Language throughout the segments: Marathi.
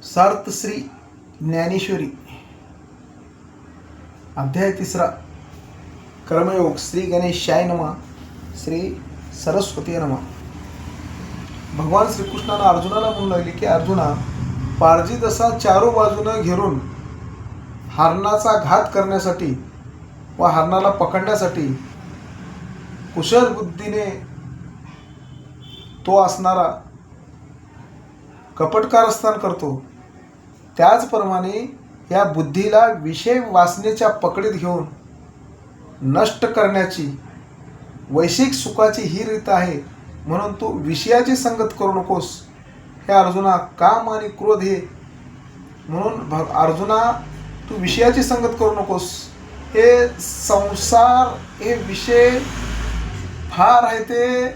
सार्थ श्री ज्ञानेश्वरी अध्याय 3 कर्मयोग. श्री गणेशाय नमः. श्री सरस्वती नमः. भगवान श्रीकृष्णानं अर्जुनाला म्हणू लागले की अर्जुना, पारजी असा चारो बाजूनं घेरून हरणाचा घात करण्यासाठी व हरणाला पकडण्यासाठी कुशल बुद्धीने तो असणारा कपटकारस्थान करतो, त्याचप्रमाणे या बुद्धीला विषय वासनेच्या पकडीत घेऊन नष्ट करण्याची वैश्विक सुखाची ही रीत आहे. म्हणून तू विषयाची संगत करू नकोस. हे अर्जुना, काम आणि क्रोध हे म्हणून अर्जुना तू विषयाची संगत करू नकोस. हे संसार हे विषय फार आहे ते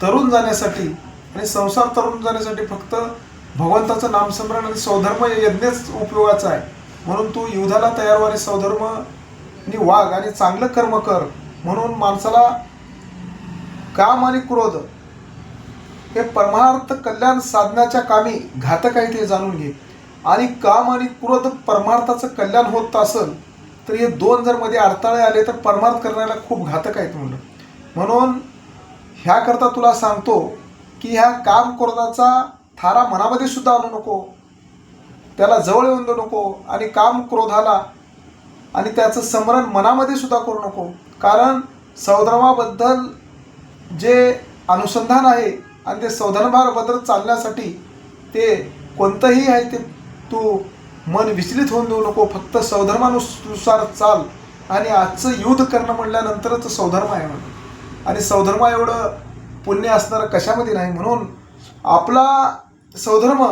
तरुण जाण्यासाठी, आणि संसार तरुण जाण्यासाठी फक्त भगवंताचं नामस्मरण आणि स्वधर्म यज्ञच उपयोगाचा आहे. म्हणून तू युद्धाला तयार व्हा आणि स्वधर्मनी वाग आणि चांगलं कर्म कर. म्हणून माणसाला काम आणि क्रोध हे परमार्थ कल्याण साधण्याच्या कामी घातक आहे ते जाणून घे. आणि काम आणि क्रोध परमार्थाचं कल्याण होत असेल तर हे दोन जर मध्ये अडथळे आले तर परमार्थ करण्याला खूप घातक आहेत म्हणलं. म्हणून ह्याकरता तुला सांगतो की ह्या काम क्रोधाचा थारा मनामध्ये सुद्धा आणू नको, त्याला जवळ येऊन देऊ नको. आणि काम क्रोधाला आणि त्याचं स्मरण मनामध्ये सुद्धा करू नको. कारण सौधर्माबद्दल जे अनुसंधान आहे आणि ते सौधर्माबद्दल चालण्यासाठी ते कोणतंही आहे ते तू मन विचलित होऊन देऊ नको. फक्त सौधर्मानुसार चाल. आणि आजचं युद्ध करणं म्हणल्यानंतरच सौधर्म आहे म्हणून, आणि सौधर्म एवढं पुण्य असणारं कशामध्ये नाही. म्हणून आपला सौधर्म,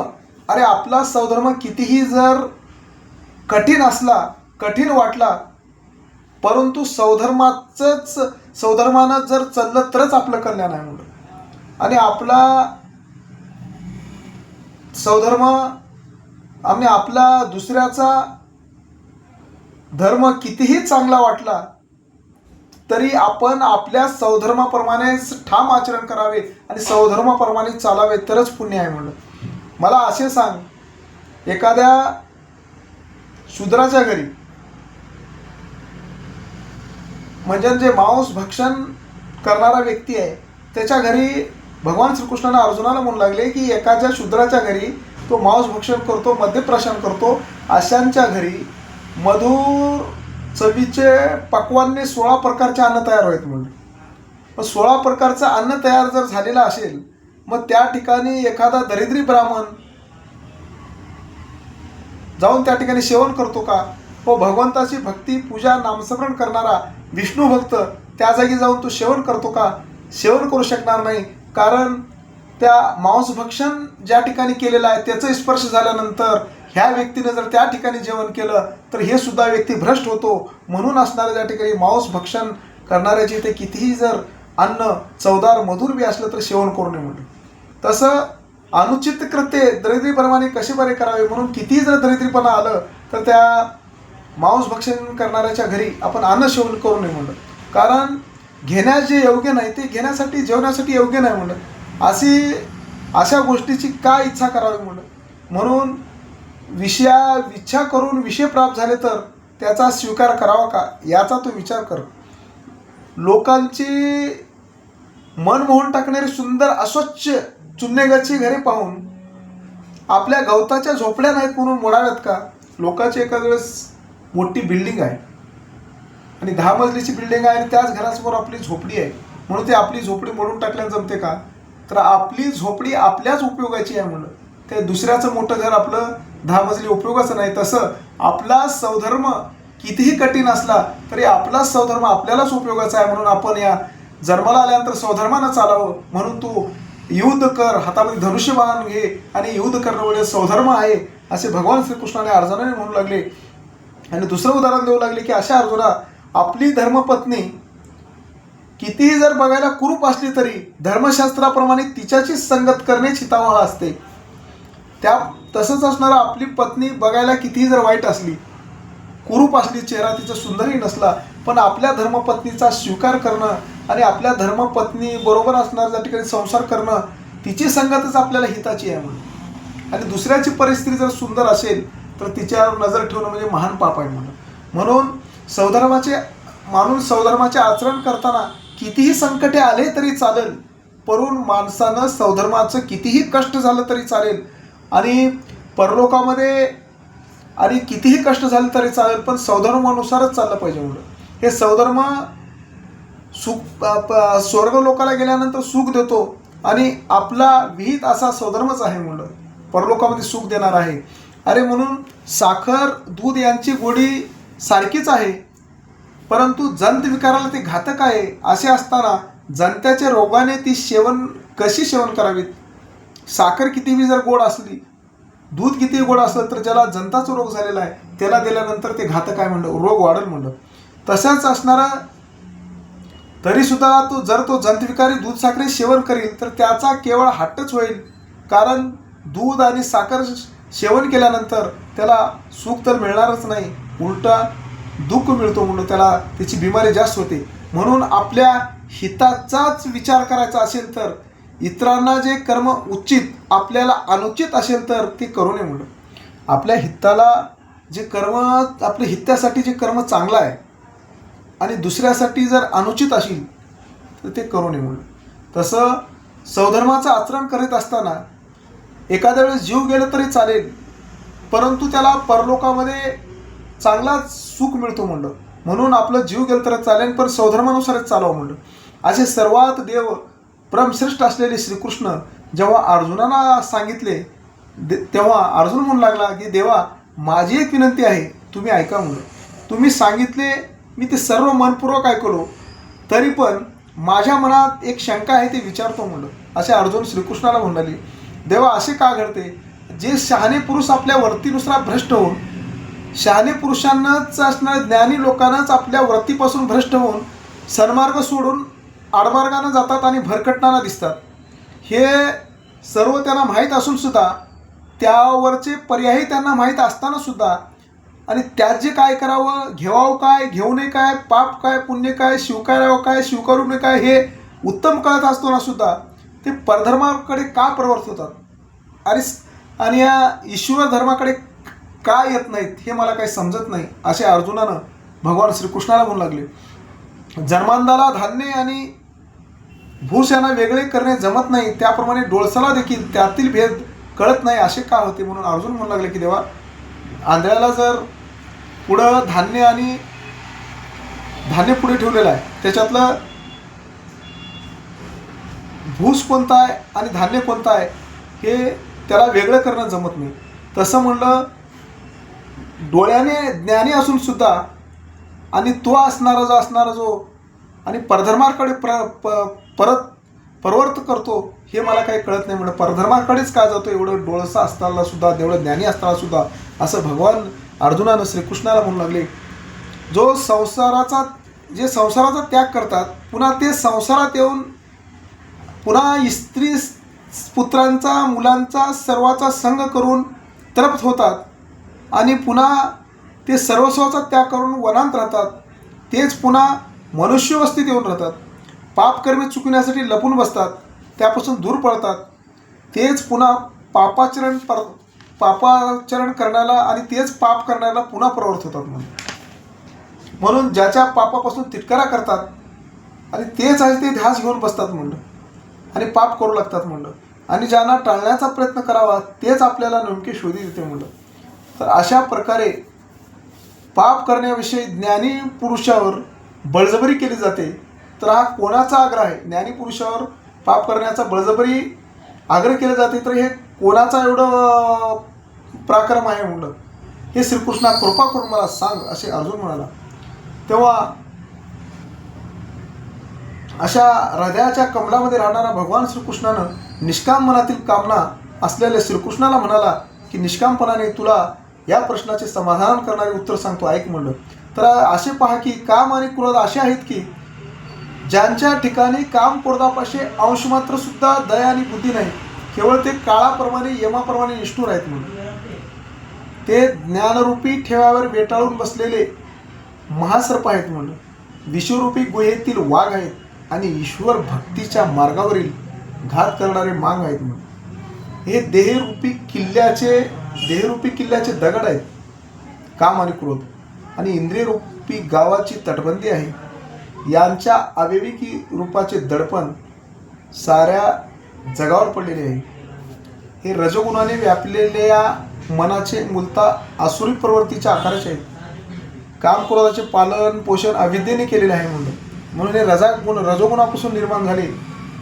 अरे आपला सौधर्म कितीही जर कठीण असला, कठीण वाटला, परंतु सौधर्मानं जर चाललं तरच आपलं कल्याण आहे म्हणून. आणि आपला सौधर्म आणि आपला दुसऱ्याचा धर्म कितीही चांगला वाटला तरी आपण आपल्या सौधर्माप्रमाणे ठाम आचरण करावे आणि सौधर्माप्रमाणे चालावे तरच पुण्य आहे म्हणलं. मला असे सांग, एखाद्या शूद्राच्या घरी म्हणजे जे मांस भक्षण करणारा व्यक्ती आहे त्याच्या घरी भगवान श्रीकृष्णाने अर्जुनाला म्हणू लागले की एखाद्या शूद्राच्या घरी तो मांस भक्षण करतो, मद्यप्राशन करतो, अशांच्या घरी मधुर चवीचे पक्वान्ने 16 प्रकारचे अन्न तयार होत म्हणून. मग 16 प्रकारचं अन्न तयार जर झालेलं असेल, मग त्या ठिकाणी एखादा दरिद्री ब्राह्मण जाऊन त्या ठिकाणी सेवन करतो का? व भगवंताची भक्ती पूजा नामस्मरण करणारा विष्णू भक्त त्या जागी जाऊन तो सेवन करतो का? सेवन करू शकणार नाही. कारण त्या मांसभक्षण ज्या ठिकाणी केलेलं आहे त्याचा स्पर्श झाल्यानंतर ह्या व्यक्तीने जर त्या ठिकाणी जेवण केलं तर हे सुद्धा व्यक्ती भ्रष्ट होतो. म्हणून असणाऱ्या त्या ठिकाणी मांसभक्षण करणाऱ्याचे ते कितीही जर अन्न चवदार मधुर बी असलं तर सेवन करू नये म्हणून. तसं अनुचित कृत्ये दरिद्रीप्रमाणे कसे बरे करावे. म्हणून कितीही जर दरिद्रीपणा आलं तर त्या मांसभक्षण करणाऱ्याच्या घरी आपण अन्न सेवन करू नये म्हणलं. कारण घेण्यास जे योग्य नाही ते घेण्यासाठी जेवण्यासाठी योग्य नाही म्हणलं. अशा गोष्टीची काय इच्छा करावी म्हणलं. म्हणून इच्छा करून विषय प्राप्त झाले तर त्याचा स्वीकार करावा का याचा तू विचार कर. लोकांची मन मोहून टाकणारी सुंदर अस्वच्छ चुन्नेगाची घरे पाहून आपल्या गवताच्या झोपड्या नाहीत म्हणून मोडाव्यात का? लोकांची एखाद्या वेळेस मोठी बिल्डिंग आहे आणि 10 मजलीची बिल्डिंग आहे आणि त्याच घरासमोर आपली झोपडी आहे, म्हणून ते आपली झोपडी मोडून टाकल्यानं जमते का? तर आपली झोपडी आपल्याच उपयोगाची आहे म्हणून. ते दुसऱ्याचं मोठं घर आपलं 10 मजली उपयोगाचं नाही. तसं आपला सौधर्म कितीही कठीण असला तरी आपला सौधर्म आपल्यालाच उपयोगाचा आहे. म्हणून आपण या जन्माला आल्यानंतर सौधर्मानं चालावं. म्हणून तू युद्ध कर, हातामध्ये धनुष्यबाण घे आणि युद्ध करणं म्हणजे सौधर्म आहे असे भगवान श्रीकृष्णाने अर्जुनाने म्हणू लागले. आणि दुसरं उदाहरण देऊ लागले की अशा अर्जुना, आपली धर्मपत्नी कितीही जर बघायला कुरूप असली तरी धर्मशास्त्राप्रमाणे तिच्याची संगत करणे हितावह असते. तसंच असणारा आपली पत्नी बघायला कितीही जर वाईट असली, कुरूप असली, चेहरा तिचा सुंदरही नसला, पण आपल्या धर्मपत्नीचा स्वीकार करणं आणि आपल्या धर्मपत्नी बरोबर असणार त्या ठिकाणी संसार करणं, तिची संगतच आपल्याला हिताची आहे म्हणून. आणि दुसऱ्याची परिस्थिती जर सुंदर असेल तर तिच्यावर नजर ठेवणं म्हणजे महान पाप आहे म्हणून सौधर्माचे आचरण करताना कितीही संकटे आले तरी चालेल, परंतु माणसानं सौधर्माचं कितीही कष्ट झालं तरी चालेल आणि परलोकामध्ये आणि कितीही कष्ट झाले तरी चालेल, पण सौधर्मानुसारच चाललं पाहिजे म्हणून. हे सौधर्म सुख स्वर्ग लोकाला गेल्यानंतर सुख देतो आणि आपला विहित असा सौधर्मच आहे म्हणून परलोकामध्ये सुख देणार आहे. अरे म्हणून साखर दूध यांची गोडी सारखीच आहे, परंतु जंत विकाराला ते घातक आहे. असे असताना जंताच्या रोगाने ती कशी सेवन करावीत. साखर कितीही जर गोड असली, दूध कितीही गोड असलं, तर ज्याला जंताचा रोग झालेला आहे त्याला दिल्यानंतर ते घातक आहे म्हणलं, रोग वाढेल म्हणलं. तसंच असणारा तरीसुद्धा तो जंतविकारी दूध साखरे सेवन करील तर त्याचा केवळ हट्टच होईल, कारण दूध आणि साखर सेवन केल्यानंतर त्याला सुख तर मिळणारच नाही, उलटा दुःख मिळतो म्हणून त्याला त्याची बिमारी जास्त होते. म्हणून आपल्या हिताचाच विचार करायचा असेल तर इतरांना जे कर्म उचित आपल्याला अनुचित असेल तर ते करू नये म्हणून. आपल्या हिताला जे कर्म आपल्या हितासाठी जे कर्म चांगलं आहे आणि दुसऱ्यासाठी जर अनुचित असेल तर ते करू नये म्हणून. तसं सौधर्माचं आचरण करीत असताना एखाद्या वेळेस जीव गेलं तरी चालेल, परंतु त्याला परलोकामध्ये चांगलाच सुख मिळतो म्हणलं. म्हणून आपलं जीव गेलं तर चालेल, पण सौधर्मानुसारच चालावं म्हणलं. असे सर्वात देव परमश्रेष्ठ असलेले श्रीकृष्ण जेव्हा अर्जुनाला सांगितले तेव्हा अर्जुन म्हणू लागला की देवा, माझी एक विनंती आहे, तुम्ही ऐका म्हणून. तुम्ही सांगितले, मी ते सर्व मनपूर्वक ऐकलो, तरी पण माझ्या मनात एक शंका आहे, ते विचारतो म्हणलं. असे अर्जुन श्रीकृष्णाला म्हणाले, देवा असे का घडते, जे शहाणे पुरुष आपल्या वर्तीनुसार भ्रष्ट होऊन, शहाणे पुरुषांनाच असणाऱ्या ज्ञानी लोकांनाच आपल्या वृत्तीपासून भ्रष्ट होऊन सन्मार्ग सोडून आडमार्गानं जातात आणि भरकटताना दिसतात. हे सर्व त्यांना माहीत असून सुद्धा, त्यावरचे पर्यायही त्यांना माहीत असताना सुद्धा, आणि त्यात जे काय करावं, घेवावं काय, घेऊ नये काय, पाप काय, पुण्य काय, स्वीकारावं काय, स्वीकारू नये काय, हे उत्तम कळत असताना सुद्धा ते परधर्माकडे का प्रवर्त होतात आणि या ईश्वर धर्माकडे का येत नाहीत, हे मला काही समजत नाही. असे अर्जुनानं भगवान श्रीकृष्णाला म्हणू लागले. जन्मांधाला धान्य आणि भूस यांना वेगळे करणे जमत नाही, त्याप्रमाणे डोळसाला देखील त्यातील भेद कळत नाही, असे का होते. म्हणून अर्जुन म्हणू लागले की देवा, आंधळ्याला जर पुढं धान्य पुढे ठेवलेलं आहे, त्याच्यातलं भूस कोणता आहे आणि धान्य कोणतं आहे हे त्याला वेगळं करणं जमत नाही. तसं म्हणलं, डोळ्याने ज्ञानी असून सुद्धा आणि तो असणारा जो आणि परधर्माकडे परवर्त करतो, हे मला काही कळत नाही. म्हणलं परधर्माकडेच का जातो, एवढं डोळसा असताना सुद्धा, एवढं ज्ञानी असताना सुद्धा, असं भगवान अर्जुनानं श्रीकृष्णाला म्हणू लागले. जो संसाराचा त्याग करतात, पुन्हा ते संसारात येऊन पुन्हा स्त्री पुत्रांचा, मुलांचा, सर्वाचा संग करून तृप्त होतात आणि पुन्हा ते सर्वस्वाचा त्याग करून वनांत राहतात, तेच पुन्हा मनुष्यवस्थेत येऊन राहतात. पापकर्मे चुकण्यासाठी लपून बसतात, त्यापासून दूर पळतात, तेच पुन्हा पापाचरण करण्याला आणि तेच पाप करण्याला पुन्हा प्रवृत्त होतात. म्हणून ज्याच्या पापापासून तिटकारा करतात आणि तेच आहे ते ध्यास घेऊन बसतात म्हणलं आणि पाप करू लागतात म्हणलं, आणि ज्यांना टाळण्याचा प्रयत्न करावा तेच आपल्याला नेमके शोधी देते म्हणलं. तर अशा प्रकारे पाप करण्याविषयी ज्ञानी पुरुषावर बळजबरी केली जाते. तर हा कोणाचा आग्रह आहे, ज्ञानी पुरुषावर पाप करण्याचा बळजबरी आग्रह केले जाते, तर हे कोणाचा एवढं पराक्रम आहे म्हणलं, हे श्रीकृष्णा कृपा करून मला सांग, असे अर्जुन म्हणाला. तेव्हा अशा हृदयाच्या कमलामध्ये राहणारा भगवान श्रीकृष्णानं निष्काम मनातील कामना असलेल्या श्रीकृष्णाला म्हणाला की निष्कामपणाने तुला या प्रश्नाचे समाधान करणारे उत्तर सांगतो, ऐक म्हणलं. तर असे पहा की काम आणि क्रोध असे आहेत की ज्यांच्या ठिकाणी काम क्रोधापाशी अंशमात्र सुद्धा दया आणि बुद्धी नाही, केवळ ते काळाप्रमाणे यमाप्रमाणे निष्ठुर आहेत म्हणून. ते ज्ञानरूपी ठेव्यावर वेटाळून बसलेले महासर्प आहेत म्हणून, विश्वरूपी गुहेतील वाघ आहेत आणि ईश्वर भक्तीच्या मार्गावरील घात करणारे मांग आहेत म्हणून. हे देहरूपी किल्ल्याचे दगड आहेत, काम आणि क्रोध, आणि इंद्रियरूपी गावाची तटबंदी आहे. यांच्या अविवेकी रूपाचे दडपण साऱ्या जगावर पडलेले आहे. हे रजोगुणाने व्यापलेल्या मनाचे मूलतः आसुरी प्रवृत्तीच्या आकाराचे आहेत. काम क्रोधाचे पालन पोषण अविद्येने केलेले आहे म्हणून हे रजोगुणापासून निर्माण झाले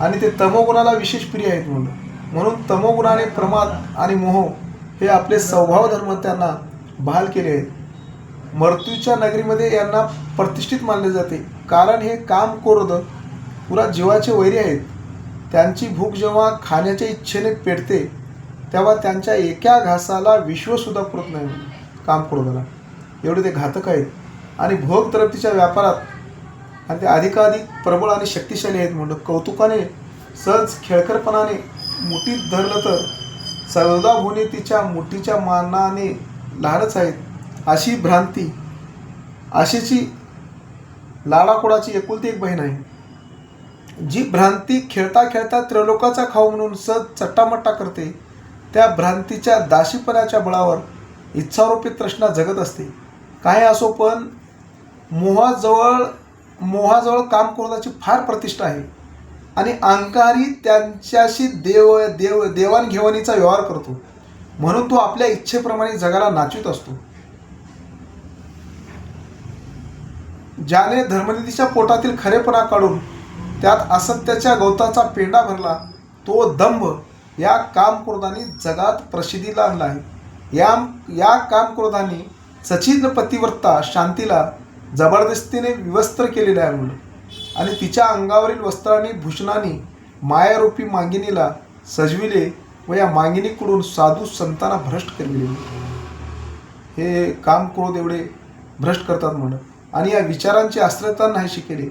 आणि ते तमोगुणाला विशेष प्रिय आहेत म्हणून तमोगुणाने प्रमाद आणि मोह हे आपले स्वभाव धर्म त्यांना बहाल केले आहेत. मृत्यूच्या नगरीमध्ये यांना प्रतिष्ठित मानले जाते, कारण हे काम क्रोध पुरा जीवाचे वैरी आहेत. त्यांची भूक जेव्हा खाण्याच्या इच्छेने पेटते तेव्हा त्यांच्या एका घासाला विश्वसुद्धा पुरत नाही. काम क्रोधाला एवढे ते घातक आहेत आणि भोग तृप्तीच्या व्यापारात आणि ते अधिकाधिक प्रबळ आणि शक्तिशाली आहेत. म्हणून कौतुकाने सहज खेळकरपणाने मुठीत धरलं तर 14 भुवने तिच्या मुठीच्या मानाने लहानच आहेत, अशी भ्रांती आशेची लाडाकोडाची एकुलती एक बहीण आहे. जी भ्रांती खेळता खेळता त्रिलोकाचा खाऊ म्हणून सहज चट्टामट्टा करते, त्या भ्रांतीच्या दाशीपणाच्या बळावर इच्छारूपी तृष्णा जगत असते. काय असो, पण मोहाजवळ काम क्रोधाची फार प्रतिष्ठा आहे आणि अहंकारी त्यांच्याशी देवाणघेवाणीचा व्यवहार करतो, म्हणून तो आपल्या इच्छेप्रमाणे जगाला नाचवित असतो. ज्याने धर्मनिधीच्या पोटातील खरेपणा काढून त्यात असत्याच्या गवताचा पेंडा भरला, तो दंभ या कामक्रोधाने जगात प्रसिद्धीला आणला आहे. या कामक्रोधाने सचिद्र पतिव्रता शांतीला जबरदस्तीने विवस्त्र केलेले आहे आणि तिच्या अंगावरील वस्त्रांनी भूषणांनी मायारूपी मांगिनीला सजविले व या मांगिनीकडून साधू संतांना भ्रष्ट केले. हे कामक्रोध एवढे भ्रष्ट करतात आणि या विचारांची आश्रयता नाहीशी केली.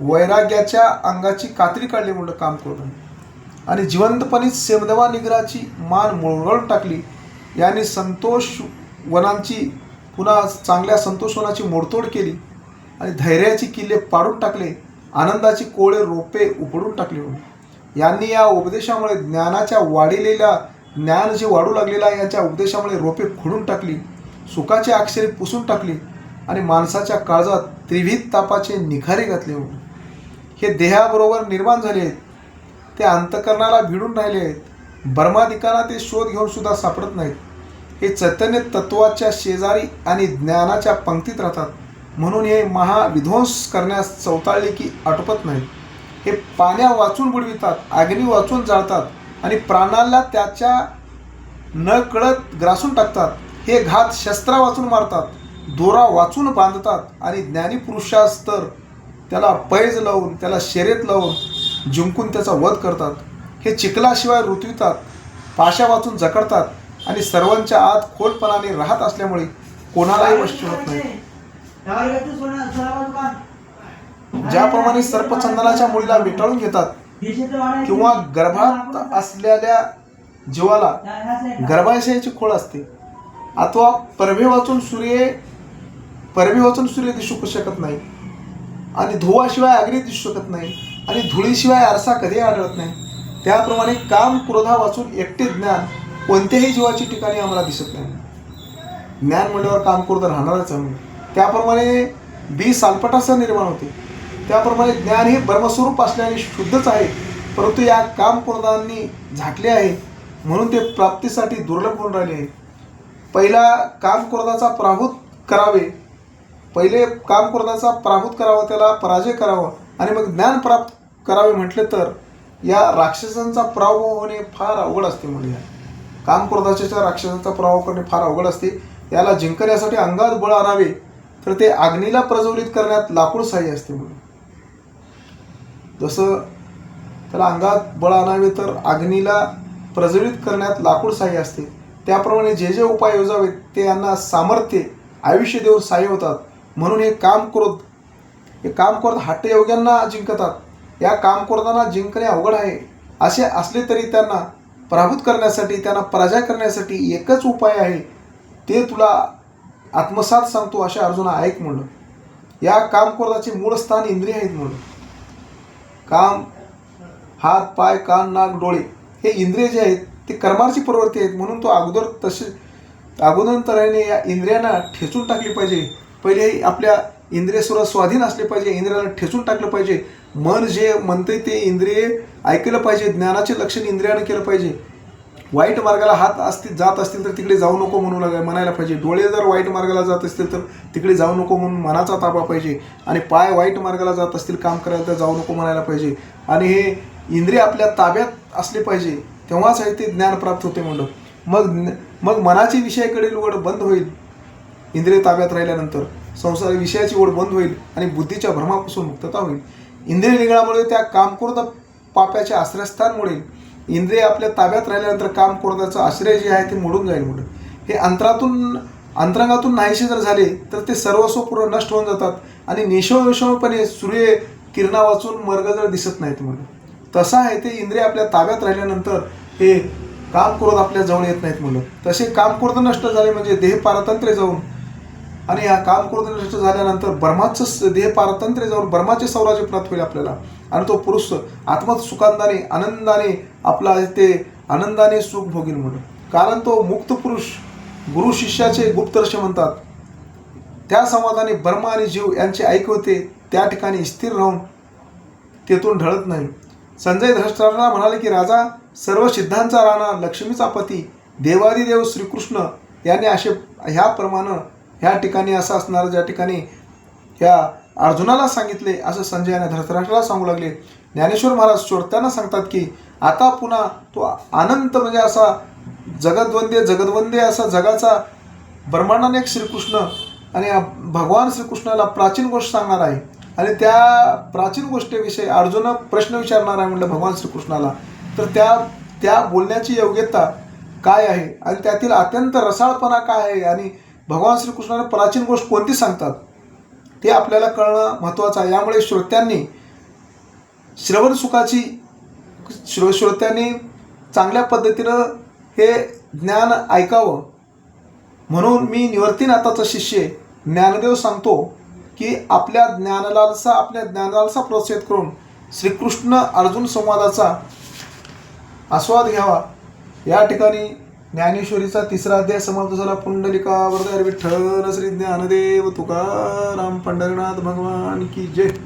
वैराग्याच्या अंगाची कात्री काढली कामक्रोधाने आणि जिवंतपणे सेमदवा निग्रहाची मान मुरगळून टाकली. याने संतोष वनांची पुन्हा चांगल्या संतोषवनाची मोडतोड केली आणि धैर्याची किल्ले पाडून टाकले, आनंदाची कोळे रोपे उपडून टाकली. यांनी या उपदेशामुळे ज्ञान जे वाढू लागलेला आहे याच्या उपदेशामुळे रोपे खुडून टाकली, सुखाची अक्षरे पुसून टाकली आणि माणसाच्या काळजात त्रिविध तापाचे निखारे घातले. हे देहाबरोबर निर्माण झाले आहेत, ते अंतकरणाला भिडून राहिले आहेत. ब्रह्मादिकांना ते शोध घेऊन सुद्धा सापडत नाहीत. हे चैतन्य तत्वाच्या शेजारी आणि ज्ञानाच्या पंक्तीत राहतात, म्हणून हे महाविध्वंस करण्यास चवताळले की आटोपत नाहीत. हे पाण्या वाचून बुडवितात, अग्नी वाचून जाळतात आणि प्राणाला त्याच्या न कळत ग्रासून टाकतात. हे घात शस्त्रा वाचून मारतात, दोरा वाचून बांधतात आणि ज्ञानी पुरुषास तर त्याला पैज लावून त्याला शर्यत लावून जिंकून त्याचा वध करतात. हे चिखलाशिवाय ऋतवितात, पाशा वाचून जकडतात आणि सर्वांच्या आत खोलपणाने राहत असल्यामुळे कोणालाही वश होत नाही. ज्याप्रमाणे सर्पचंदनाच्या मुळीला विटाळून घेतात किंवा गर्भात असलेल्या जीवाला गर्भाशयाची खोळ असते, अथवा परभे वाचून सूर्य दिसू शकत नाही आणि धुवाशिवाय अग्नी दिसू शकत नाही आणि धुळीशिवाय आरसा कधी आढळत नाही, त्याप्रमाणे काम क्रोधा वाचून एकटे ज्ञान कोणत्याही जीवाची ठिकाणी आम्हाला दिसत नाही. ज्ञान म्हणल्यावर काम क्रोध राहणारच आहे. त्याप्रमाणे बी सालपटासह निर्माण होते, त्याप्रमाणे ज्ञान हे ब्रह्मस्वरूप असल्याने शुद्धच आहे, परंतु या काम क्रोधांनी झाकले आहे म्हणून ते प्राप्तीसाठी दुर्लभ होऊन राहिले आहे. पहिले काम क्रोधाचा प्राभूत करावा, त्याला पराजय करावा आणि मग ज्ञान प्राप्त करावे म्हटले तर या राक्षसांचा पराभव होणे फार अवघड असते. म्हणजे काम क्रोधाच्या राक्षसांचा पराभव करणे फार अवघड असते. याला जिंकण्यासाठी अंगात बळ आणावे तर ते अग्नीला प्रज्वलित करण्यात लाकूड सहाय्य असते. म्हणून जसं त्याला अंगात बळ आणावे तर अग्नीला प्रज्वलित करण्यात लाकूड सहाय्य असते, त्याप्रमाणे जे जे उपाय योजावेत ते यांना सामर्थ्य आयुष्य देऊन सहाय्य होतात. म्हणून हे कामक्रोध हट्टयोग्यांना जिंकतात. या कामक्रोधांना जिंकणे अवघड आहे असे असले तरी त्यांना पराभूत करण्यासाठी, त्यांना पराजय करण्यासाठी एकच उपाय आहे, ते तुला आत्मसात सांगतो. असे अर्जुना ऐक म्हणलं. या कामक्रोधाचे मूळ स्थान इंद्रिय आहेत म्हणलं. काम, हात, पाय, कान, नाक, डोळे हे इंद्रिय जे आहेत ती कर्माची प्रवृत्ती आहेत. म्हणून तो अगोदर तऱ्हेने या इंद्रियांना ठेचून टाकली पाहिजे. पहिले आपल्या इंद्रिय सुद्धा स्वाधीन असले पाहिजे, इंद्रियाला ठेचून टाकलं पाहिजे. मन जे म्हणते ते इंद्रिय ऐकलं पाहिजे, ज्ञानाचे लक्षण इंद्रियानं केलं पाहिजे. वाईट मार्गाला जात असतील तर तिकडे जाऊ नको म्हणायला पाहिजे. डोळे जर वाईट मार्गाला जात असतील तर तिकडे जाऊ नको म्हणून मनाचा ताबा पाहिजे. आणि पाय वाईट मार्गाला जात असतील काम करायला तर जाऊ नको म्हणायला पाहिजे. आणि हे इंद्रिय आपल्या ताब्यात असले पाहिजे, तेव्हाच आहे ते ज्ञान प्राप्त होते म्हणलं. मग मनाची विषयाकडील ओढ बंद होईल. इंद्रिय ताब्यात राहिल्यानंतर संसार विषयाची ओढ बंद होईल आणि बुद्धीच्या भ्रमापासून मुक्तता होईल. इंद्रिय निगळामुळे त्या कामक्रोध पाप्याचे आश्रयस्थान मोडेल. इंद्रिय आपल्या ताब्यात राहिल्यानंतर कामक्रोधाचं आश्रय जे आहे ते मोडून जाईल म्हणून. हे अंतरंगातून नाहीसे जर झाले तर ते सर्वस्व पूर्ण नष्ट होऊन जातात आणि निशोविषमपणे सूर्य किरणा वाचून मर्ग जर दिसत नाहीत म्हणून. तसं आहे ते इंद्रिय आपल्या ताब्यात राहिल्यानंतर हे कामक्रोध आपल्या जवळ येत नाहीत म्हणून. तसे कामक्रोध नष्ट झाले म्हणजे देह पारतंत्र्य जाऊन आणि हा कामक्रोध नष्ट झाल्यानंतर ब्रह्माचं देह पारतंत्र्य जाऊन ब्रह्माचे स्वराज्य प्राप्त होईल आपल्याला. आणि तो पुरुष आत्मसुखांदाने आनंदाने आपला ते आनंदाने सुख भोगील म्हणून. कारण तो मुक्त पुरुष गुरु शिष्याचे गुप्तर्ष म्हणतात. त्या संवादाने ब्रह्म आणि जीव यांचे ऐक्य होते. त्या ठिकाणी स्थिर राहून तेथून ढळत नाही. संजय धृतराष्ट्राला म्हणाले की राजा, सर्व सिद्धांचा राणा, लक्ष्मीचा पती, देवादिदेव श्रीकृष्ण यांनी असे ह्याप्रमाणे ह्या ठिकाणी असं असणार ज्या ठिकाणी ह्या अर्जुनाला सांगितले असं संजयाने धृतराष्ट्राला सांगू लागले. ज्ञानेश्वर महाराज श्रोत्यांना सांगतात की आता पुन्हा तो अनंत म्हणजे असा जगदवंदे असा जगाचा ब्रह्मांडाने एक श्रीकृष्ण आणि भगवान श्रीकृष्णाला प्राचीन गोष्ट सांगणार आहे. आणि त्या प्राचीन गोष्टीविषयी अर्जुन प्रश्न विचारणार आहे म्हटलं भगवान श्रीकृष्णाला. तर त्या बोलण्याची योग्यता काय आहे आणि त्यातील अत्यंत रसाळपणा काय आहे आणि भगवान श्रीकृष्णाने प्राचीन गोष्ट कोणती सांगतात ते आपल्याला कळणं महत्त्वाचं आहे. यामुळे श्रोत्यांनी श्रोत्यांनी चांगल्या पद्धतीनं हे ज्ञान ऐकावं. म्हणून मी निवर्तीनाथाचा शिष्य ज्ञानदेव सांगतो की आपल्या ज्ञानालालसा प्रोत्साहित करून श्रीकृष्ण अर्जुन संवादाचा आस्वाद घ्यावा. या ठिकाणी ज्ञानेश्वरीचा 3रा अध्याय समाप्त झाला. पुंडलिका वरदाय विठ्ठल श्री ज्ञानदेव तुकाराम पंढरीनाथ भगवान की जय.